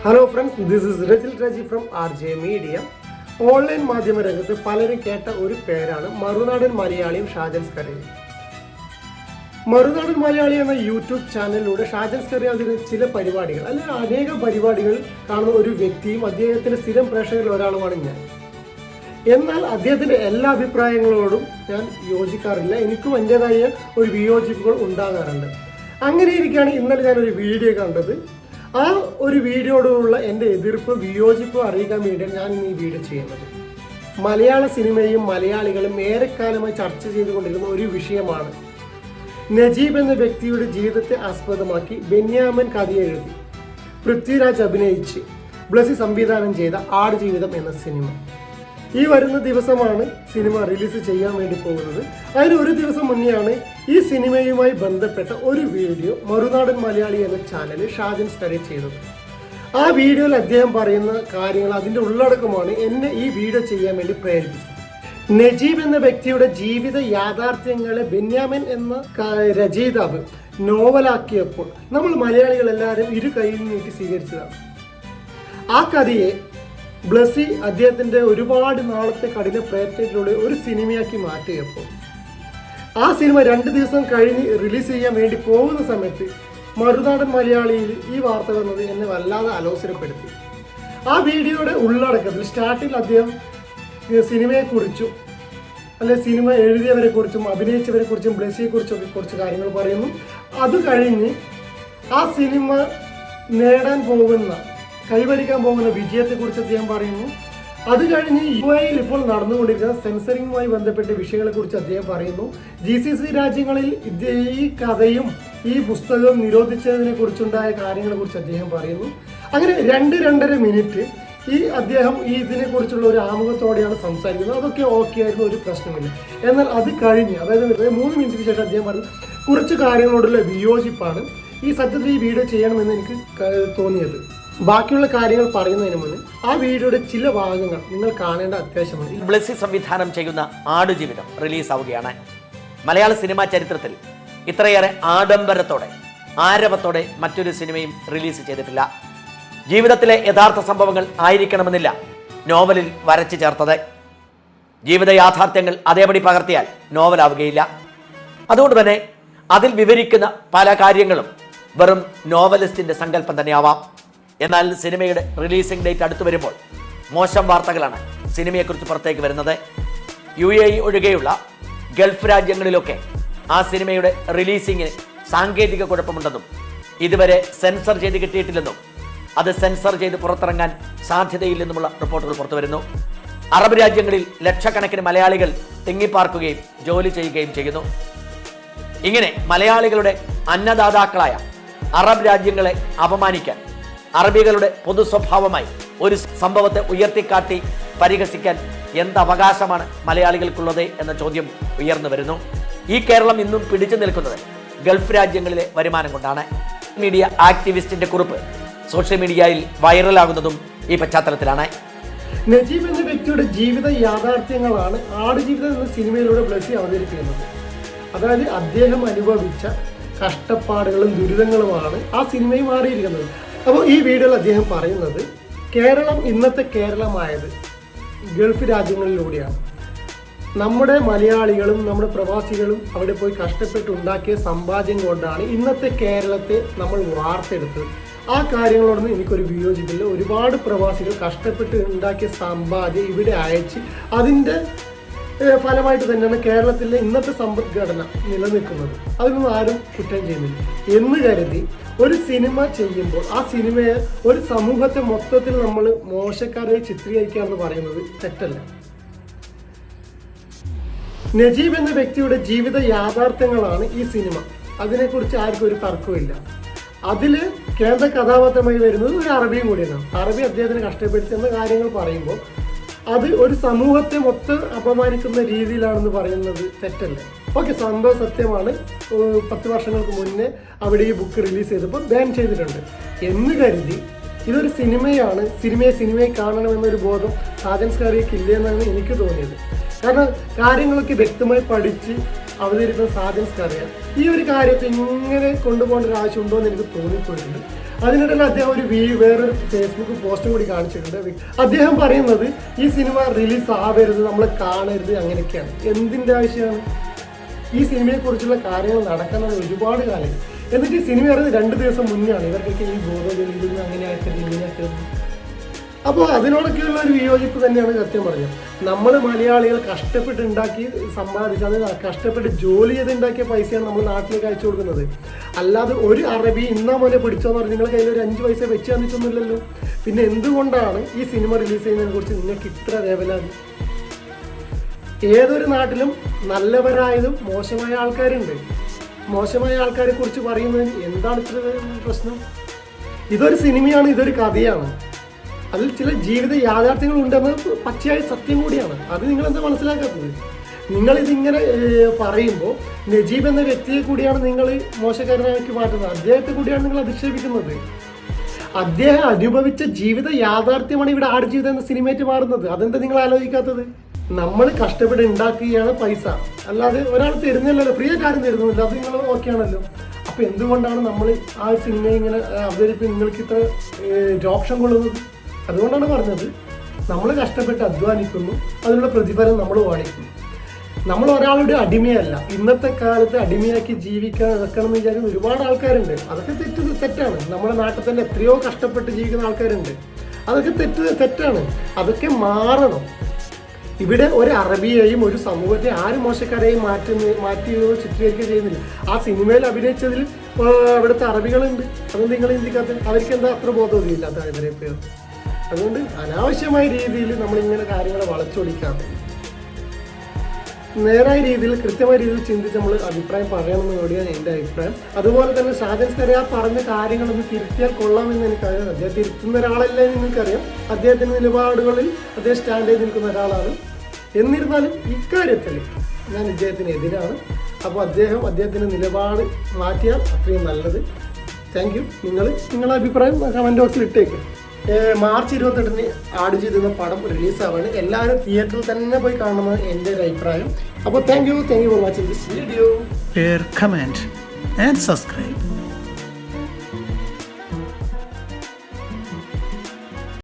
Hello friends, this is Rajil രാജി from RJ media. Online മാധ്യമ രംഗത്ത് പലരും കേട്ട ഒരു പേരാണ് മറുനാടൻ മലയാളിയും ഷാജൻ സ്കറിയയും. മറുനാടൻ മലയാളി എന്ന യൂട്യൂബ് ചാനലിലൂടെ ഷാജൻ സ്കറിയ അതിന് ചില പരിപാടികൾ അല്ലെങ്കിൽ അനേകം പരിപാടികൾ കാണുന്ന ഒരു വ്യക്തിയും അദ്ദേഹത്തിൻ്റെ സ്ഥിരം പ്രേക്ഷകരിൽ ഒരാളുമാണ് ഞാൻ. എന്നാൽ അദ്ദേഹത്തിൻ്റെ എല്ലാ അഭിപ്രായങ്ങളോടും ഞാൻ യോജിക്കാറില്ല. എനിക്കും എൻ്റേതായ ഒരു വിയോജിപ്പുകൾ ഉണ്ടാകാറുണ്ട്. അങ്ങനെ ഇരിക്കുകയാണ് ഇന്നലെ ഞാനൊരു വീഡിയോ കണ്ടത്. ആ ഒരു വീഡിയോയോടുള്ള എൻ്റെ എതിർപ്പ് വിയോജിപ്പ് അറിയിക്കാൻ വേണ്ടിയാണ് ഞാൻ ഇന്ന് ഈ വീഡിയോ ചെയ്യുന്നത്. മലയാള സിനിമയും മലയാളികളും ഏറെക്കാലമായി ചർച്ച ചെയ്തുകൊണ്ടിരുന്ന ഒരു വിഷയമാണ്. നജീബ് എന്ന വ്യക്തിയുടെ ജീവിതത്തെ ആസ്പദമാക്കി ബെന്യാമിൻ കഥ എഴുതി പൃഥ്വിരാജ് അഭിനയിച്ച് ബ്ലസി സംവിധാനം ചെയ്ത ആടുജീവിതം എന്ന സിനിമ. ഈ വരുന്ന ദിവസമാണ് സിനിമ റിലീസ് ചെയ്യാൻ വേണ്ടി പോകുന്നത്. അതിന് ഒരു ദിവസം മുന്നെയാണ് ഈ സിനിമയുമായി ബന്ധപ്പെട്ട ഒരു വീഡിയോ മറുനാടൻ മലയാളി എന്ന ചാനൽ ഷാജൻ സ്കറിയ ചെയ്തത്. ആ വീഡിയോയിൽ അദ്ദേഹം പറയുന്ന കാര്യങ്ങൾ, അതിൻ്റെ ഉള്ളടക്കമാണ് എന്നെ ഈ വീഡിയോ ചെയ്യാൻ വേണ്ടി പ്രേരിപ്പിച്ചത്. നജീബ് എന്ന വ്യക്തിയുടെ ജീവിത യാഥാർത്ഥ്യങ്ങളെ ബെന്യാമിൻ എന്ന രചയിതാവ് നോവലാക്കിയപ്പോൾ നമ്മൾ മലയാളികൾ എല്ലാവരും ഇരു കൈയിൽ നീട്ടി സ്വീകരിച്ചതാണ്. ആ കഥയെ ബ്ലസി അദ്ദേഹത്തിൻ്റെ ഒരുപാട് നാളത്തെ കഠിന പ്രയത്നത്തിലൂടെ ഒരു സിനിമയാക്കി മാറ്റിയപ്പോൾ ആ സിനിമ 2 ദിവസം കഴിഞ്ഞ് റിലീസ് ചെയ്യാൻ വേണ്ടി പോകുന്ന സമയത്ത് മറുനാടൻ മലയാളിയിൽ ഈ വാർത്ത വന്നത് എന്നെ വല്ലാതെ അലോസരപ്പെടുത്തി. ആ വീഡിയോയുടെ ഉള്ളടക്കത്തിൽ സ്റ്റാർട്ടിൽ അദ്ദേഹം സിനിമയെക്കുറിച്ചും അല്ലെങ്കിൽ സിനിമ എഴുതിയവരെക്കുറിച്ചും അഭിനയിച്ചവരെക്കുറിച്ചും ബ്ലസിയെക്കുറിച്ചൊക്കെ കുറച്ച് കാര്യങ്ങൾ പറയുന്നു. അത് കഴിഞ്ഞ് ആ സിനിമ നേടാൻ പോകുന്ന കൈവരിക്കാൻ പോകുന്ന വിജയത്തെക്കുറിച്ച് അദ്ദേഹം പറയുന്നു. അത് കഴിഞ്ഞ് UAE ഇപ്പോൾ നടന്നുകൊണ്ടിരിക്കുന്ന സെൻസറിങ്ങുമായി ബന്ധപ്പെട്ട വിഷയങ്ങളെക്കുറിച്ച് അദ്ദേഹം പറയുന്നു. GCC രാജ്യങ്ങളിൽ ഈ കഥയും ഈ പുസ്തകവും നിരോധിച്ചതിനെ കുറിച്ചുണ്ടായ കാര്യങ്ങളെക്കുറിച്ച് അദ്ദേഹം പറയുന്നു. അങ്ങനെ 2-2.5 മിനിറ്റ് അദ്ദേഹം ഇതിനെക്കുറിച്ചുള്ള ഒരു ആമുഖത്തോടെയാണ് സംസാരിക്കുന്നത്. അതൊക്കെ ഓക്കെ ആയിരുന്നു, ഒരു പ്രശ്നമില്ല. എന്നാൽ അത് കഴിഞ്ഞ്, അതായത് 3 മിനിറ്റിന് ശേഷം അദ്ദേഹം പറഞ്ഞു കുറച്ച് കാര്യങ്ങളോടുള്ള വിയോജിപ്പാണ് ഈ സത്യത്തിൽ ഈ വീഡിയോ ചെയ്യണമെന്ന് എനിക്ക് തോന്നിയത്. ബാക്കിയുള്ള കാര്യങ്ങൾ പറയുന്നതിന് മുന്നേ ആ വീഡിയോയുടെ ചില ഭാഗങ്ങൾ നിങ്ങൾ കാണേണ്ട അത്യാവശ്യമാണ്. ബ്ലസി സംവിധാനം ചെയ്യുന്ന ആടുജീവിതം റിലീസ് ആവുകയാണ്. മലയാള സിനിമാ ചരിത്രത്തിൽ ഇത്രയേറെ ആഡംബരത്തോടെ ആരവത്തോടെ മറ്റൊരു സിനിമയും റിലീസ് ചെയ്തിട്ടില്ല. ജീവിതത്തിലെ യഥാർത്ഥ സംഭവങ്ങൾ ആയിരിക്കണമെന്നില്ല നോവലിൽ വരച്ചു ചേർത്തത്. ജീവിത യാഥാർത്ഥ്യങ്ങൾ അതേപടി പകർത്തിയാൽ നോവലാവുകയില്ല. അതുകൊണ്ട് തന്നെ അതിൽ വിവരിക്കുന്ന പല കാര്യങ്ങളും വെറും നോവലിസ്റ്റിന്റെ സങ്കല്പം തന്നെയാവാം. എന്നാൽ സിനിമയുടെ റിലീസിംഗ് ഡേറ്റ് അടുത്തു വരുമ്പോൾ മോശം വാർത്തകളാണ് സിനിമയെക്കുറിച്ച് പുറത്തേക്ക് വരുന്നത്. UAE ഒഴികെയുള്ള ഗൾഫ് രാജ്യങ്ങളിലൊക്കെ ആ സിനിമയുടെ റിലീസിങ്ങിന് സാങ്കേതിക കുഴപ്പമുണ്ടെന്നും ഇതുവരെ സെൻസർ ചെയ്ത് കിട്ടിയിട്ടില്ലെന്നും അത് സെൻസർ ചെയ്ത് പുറത്തിറങ്ങാൻ സാധ്യതയില്ലെന്നുമുള്ള റിപ്പോർട്ടുകൾ പുറത്തു വരുന്നു. അറബ് രാജ്യങ്ങളിൽ ലക്ഷക്കണക്കിന് മലയാളികൾ തിങ്ങിപ്പാർക്കുകയും ജോലി ചെയ്യുകയും ചെയ്യുന്നു. ഇങ്ങനെ മലയാളികളുടെ അന്നദാതാക്കളായ അറബ് രാജ്യങ്ങളെ അപമാനിക്കാൻ, അറബികളുടെ പൊതു സ്വഭാവമായി ഒരു സംഭവത്തെ ഉയർത്തിക്കാട്ടി പരിഹസിക്കാൻ എന്ത് അവകാശമാണ് മലയാളികൾക്കുള്ളത് എന്ന ചോദ്യം ഉയർന്നു വരുന്നു. ഈ കേരളം ഇന്നും പിടിച്ചു നിൽക്കുന്നത് ഗൾഫ് രാജ്യങ്ങളിലെ വരുമാനം കൊണ്ടാണ്. മീഡിയ ആക്ടിവിസ്റ്റിന്റെ കുറിപ്പ് സോഷ്യൽ മീഡിയയിൽ വൈറലാകുന്നതും ഈ പശ്ചാത്തലത്തിലാണ്. നജീബ് എന്ന വ്യക്തിയുടെ ജീവിത യാഥാർത്ഥ്യങ്ങളാണ് ആടുജീവിതം എന്ന സിനിമയിലൂടെ ബ്ലസി അവതരിപ്പിക്കുന്നത്. അതായത് അദ്ദേഹം അനുഭവിച്ച കഷ്ടപ്പാടുകളും ദുരിതങ്ങളുമാണ് ആ സിനിമയിൽ മാറിയിരിക്കുന്നത്. അപ്പോൾ ഈ വീഡിയോയിൽ അദ്ദേഹം പറയുന്നത് കേരളം ഇന്നത്തെ കേരളമായത് ഗൾഫ് രാജ്യങ്ങളിലൂടെയാണ്. നമ്മുടെ മലയാളികളും നമ്മുടെ പ്രവാസികളും അവിടെ പോയി കഷ്ടപ്പെട്ടുണ്ടാക്കിയ സമ്പാദ്യം കൊണ്ടാണ് ഇന്നത്തെ കേരളത്തെ നമ്മൾ വാർത്തെടുത്തത്. ആ കാര്യങ്ങളോടൊന്നും എനിക്കൊരു വിയോജിപ്പില്ല. ഒരുപാട് പ്രവാസികൾ കഷ്ടപ്പെട്ട് ഉണ്ടാക്കിയ സമ്പാദ്യം ഇവിടെ അയച്ച് അതിൻ്റെ ഫലമായിട്ട് തന്നെയാണ് കേരളത്തിലെ ഇന്നത്തെ സമ്പദ്ഘടന നിലനിൽക്കുന്നത്. അതിനൊന്നും ആരും കുറ്റം ചെയ്യുന്നില്ല എന്ന് കരുതി ഒരു സിനിമ ചെയ്യുമ്പോൾ ആ സിനിമയെ ഒരു സമൂഹത്തെ മൊത്തത്തിൽ നമ്മൾ മോശക്കാരെ ചിത്രീകരിക്കുക എന്ന് പറയുന്നത് തെറ്റല്ല. നജീബ് എന്ന വ്യക്തിയുടെ ജീവിത യാഥാർത്ഥ്യങ്ങളാണ് ഈ സിനിമ. അതിനെക്കുറിച്ച് ആർക്കും ഒരു തർക്കമില്ല. അതിൽ കേന്ദ്ര കഥാപാത്രമായി വരുന്നത് ഒരു അറബിയും കൂടിയാണ്. അറബി അദ്ദേഹത്തിന് കഷ്ടപ്പെടുത്തുന്ന കാര്യങ്ങൾ പറയുമ്പോൾ അത് ഒരു സമൂഹത്തെ മൊത്തം അപമാനിക്കുന്ന രീതിയിലാണെന്ന് പറയുന്നത് തെറ്റല്ല. ഓക്കെ, സംഭവം സത്യമാണ്. 10 വർഷങ്ങൾക്ക് മുന്നേ അവിടെ ഈ ബുക്ക് റിലീസ് ചെയ്തപ്പോൾ ബാൻ ചെയ്തിട്ടുണ്ട് എന്ന് കരുതി ഇതൊരു സിനിമയാണ്, സിനിമയെ കാണണമെന്നൊരു ബോധം ഷാജൻ സ്കറിയക്ക് ഇല്ലെന്നാണ് എനിക്ക് തോന്നിയത്. കാരണം കാര്യങ്ങളൊക്കെ വ്യക്തമായി പഠിച്ച് അവതരിപ്പിക്കുന്ന സാജൻസ്ക്ക് അറിയാം ഈ ഒരു കാര്യത്തെ ഇങ്ങനെ കൊണ്ടുപോകേണ്ട ഒരു ആവശ്യമുണ്ടോ എന്ന് എനിക്ക് തോന്നിപ്പോയിട്ടുണ്ട്. അതിനിടയിൽ അദ്ദേഹം വേറൊരു ഫേസ്ബുക്ക് പോസ്റ്റും കൂടി കാണിച്ചിട്ടുണ്ട്. അദ്ദേഹം പറയുന്നത് ഈ സിനിമ റിലീസ് ആവരുത്, നമ്മൾ കാണരുത്, അങ്ങനെയൊക്കെയാണ്. എന്തിൻ്റെ ആവശ്യമാണ്? ഈ സിനിമയെക്കുറിച്ചുള്ള കാര്യങ്ങൾ നടക്കുന്നത് ഒരുപാട് കാലം. എന്നിട്ട് ഈ സിനിമ ഇറങ്ങി 2 ദിവസം മുന്നെയാണ് ഇവർക്കൊക്കെ ഈ ബോധം ഇതൊന്നും അങ്ങനെ ആക്കരുത്, ഇങ്ങനെ ആക്കരുത്. അപ്പോൾ അതിനോടൊക്കെയുള്ള ഒരു വിയോജിപ്പ് തന്നെയാണ് സത്യം പറഞ്ഞത്. നമ്മൾ മലയാളികൾ കഷ്ടപ്പെട്ടുണ്ടാക്കി സമ്പാദിച്ച്, അത് കഷ്ടപ്പെട്ട് ജോലി ചെയ്തുണ്ടാക്കിയ പൈസയാണ് നമ്മൾ നാട്ടിലേക്ക് അയച്ചു കൊടുക്കുന്നത്. അല്ലാതെ ഒരു അറബി ഇന്നാ പോലെ പിടിച്ചോന്ന് പറഞ്ഞാൽ നിങ്ങളുടെ കയ്യിൽ ഒരു 5 പൈസ വെച്ച് തന്നിട്ടൊന്നുമില്ലല്ലോ. പിന്നെ എന്തുകൊണ്ടാണ് ഈ സിനിമ റിലീസ് ചെയ്യുന്നതിനെ കുറിച്ച് നിങ്ങൾക്ക് ഇത്ര വേവലാതി? ഏതൊരു നാട്ടിലും നല്ലവരായതും മോശമായ ആൾക്കാരുണ്ട്. മോശമായ ആൾക്കാരെ കുറിച്ച് പറയുന്നതിന് എന്താണ് ഇത്ര പ്രശ്നം? ഇതൊരു സിനിമയാണ്, ഇതൊരു കഥയാണ്. അതിൽ ചില ജീവിത യാഥാർത്ഥ്യങ്ങൾ ഉണ്ടെന്ന് പച്ചയായ സത്യം കൂടിയാണ്. അത് നിങ്ങളെന്താ മനസ്സിലാക്കാത്തത്? നിങ്ങളിതിങ്ങനെ പറയുമ്പോൾ നജീബ് എന്ന വ്യക്തിയെ കൂടിയാണ് നിങ്ങൾ മോശക്കാരനാക്കി മാറ്റുന്നത്. അദ്ദേഹത്തെ കൂടിയാണ് നിങ്ങൾ അധിക്ഷേപിക്കുന്നത്. അദ്ദേഹം അനുഭവിച്ച ജീവിത യാഥാർത്ഥ്യമാണ് ഇവിടെ ആടുജീവിതം എന്ന സിനിമയായിട്ട് മാറുന്നത്. അതെന്താ നിങ്ങൾ ആലോചിക്കാത്തത്? നമ്മൾ കഷ്ടപ്പെട്ട് ഉണ്ടാക്കുകയാണ് പൈസ, അല്ലാതെ ഒരാൾ തരുന്നില്ലല്ലോ, ഫ്രീ ആയിട്ട് ആരും തരുന്നില്ല. അത് നിങ്ങൾ ഓക്കെയാണല്ലോ. അപ്പോൾ എന്തുകൊണ്ടാണ് നമ്മൾ ആ സിനിമയെ ഇങ്ങനെ അവതരിപ്പിച്ച് നിങ്ങൾക്ക് ഇത്ര രോക്ഷം കൊള്ളുന്നത്? അതുകൊണ്ടാണ് പറഞ്ഞത്, നമ്മൾ കഷ്ടപ്പെട്ട് അധ്വാനിക്കുന്നു, അതിനുള്ള പ്രതിഫലം നമ്മൾ വാങ്ങിക്കുന്നു. നമ്മൾ ഒരാളുടെ അടിമയല്ല. ഇന്നത്തെ കാലത്ത് അടിമയാക്കി ജീവിക്കാൻ വെക്കണം എന്ന് വിചാരിക്കുന്ന ഒരുപാട് ആൾക്കാരുണ്ട്. അതൊക്കെ തെറ്റാണ്. നമ്മുടെ നാട്ടിൽ തന്നെ എത്രയോ കഷ്ടപ്പെട്ട് ജീവിക്കുന്ന ആൾക്കാരുണ്ട്. അതൊക്കെ തെറ്റാണ്. അതൊക്കെ മാറണം. ഇവിടെ ഒരു അറബിയെയും ഒരു സമൂഹത്തെ ആരും മോശക്കാരെയും മാറ്റിയോ ചിത്രീകരിക്കുകയോ ചെയ്യുന്നില്ല. ആ സിനിമയിൽ അഭിനയിച്ചതിൽ അവിടുത്തെ അറബികളുണ്ട്. അതൊന്നും നിങ്ങൾ ചിന്തിക്കാത്ത? അവർക്ക് എന്താ അത്ര ബോധമില്ലാത്ത ഇവരെ പേർ? അതുകൊണ്ട് അനാവശ്യമായ രീതിയിൽ നമ്മളിങ്ങനെ കാര്യങ്ങളെ വളച്ചൊടിക്കാതെ നേരായ രീതിയിൽ കൃത്യമായ രീതിയിൽ ചിന്തിച്ച് നമ്മൾ അഭിപ്രായം പറയണമെന്ന് കൂടിയാണ് എൻ്റെ അഭിപ്രായം. അതുപോലെ തന്നെ ഷാജൻസ്ക്ക് ആ പറഞ്ഞ കാര്യങ്ങളൊന്ന് തിരുത്തിയാൽ കൊള്ളാമെന്ന് എനിക്കറിയാം. അദ്ദേഹം തിരുത്തുന്ന ഒരാളല്ല എന്ന് നിങ്ങൾക്കറിയാം. അദ്ദേഹത്തിൻ്റെ നിലപാടുകളിൽ അദ്ദേഹം സ്റ്റാൻഡ് ചെയ്ത് നിൽക്കുന്ന ഒരാളാണ്. എന്നിരുന്നാലും ഇക്കാര്യത്തിൽ ഞാൻ ഇദ്ദേഹത്തിന് എതിരാണ്. അപ്പോൾ അദ്ദേഹത്തിൻ്റെ നിലപാട് മാറ്റിയാൽ അത്രയും നല്ലത്. Thank you. നിങ്ങളുടെ അഭിപ്രായം കമൻറ്റ് ബോക്സിൽ ഇട്ടേക്ക്. മാർച്ച് 28-ന് ആടുജീവിതം എന്ന പടം റിലീസാവാണ്. എല്ലാവരും തിയേറ്ററിൽ തന്നെ പോയി കാണണമെന്ന് എൻ്റെ ഒരു അഭിപ്രായം. അപ്പോൾ thank you for watching this video. Share, comment and subscribe.